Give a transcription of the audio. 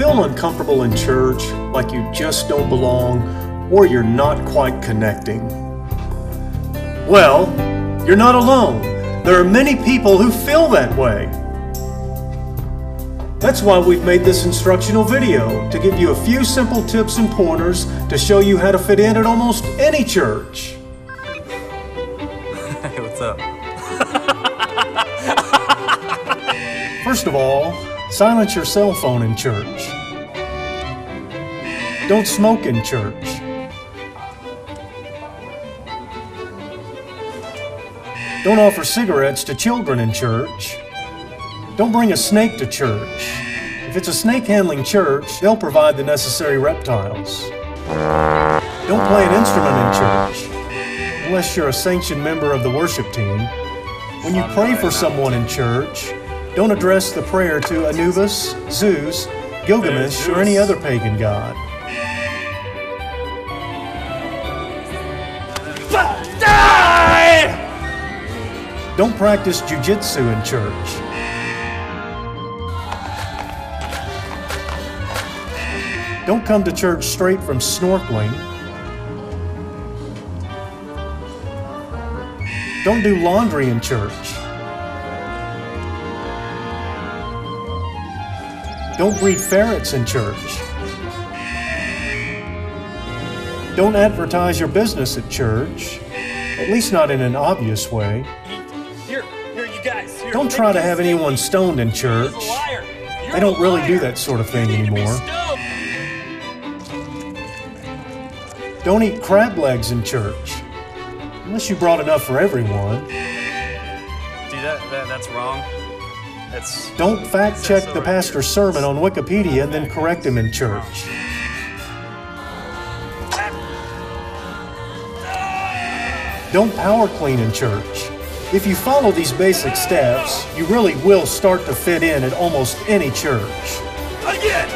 feel uncomfortable in church, like you just don't belong, or you're not quite connecting? Well, you're not alone. There are many people who feel that way. That's why we've made this instructional video, to give you a few simple tips and pointers to show you how to fit in at almost any church. Hey, what's up? First of all, silence your cell phone in church. Don't smoke in church. Don't offer cigarettes to children in church. Don't bring a snake to church. If it's a snake-handling church, they'll provide the necessary reptiles. Don't play an instrument in church, unless you're a sanctioned member of the worship team. When you pray for someone in church, don't address the prayer to Anubis, Zeus, Gilgamesh, or any other pagan god. Don't practice jujitsu in church. Don't come to church straight from snorkeling. Don't do laundry in church. Don't breed ferrets in church. Don't advertise your business at church, at least not in an obvious way. Here, you guys. Here, don't try to have anyone stoned in church. They don't really do that sort of thing anymore. Don't eat crab legs in church, unless you brought enough for everyone. Dude, that's wrong. Don't fact-check the pastor's sermon on Wikipedia and then correct him in church. Don't power clean in church. If you follow these basic steps, you really will start to fit in at almost any church. Again!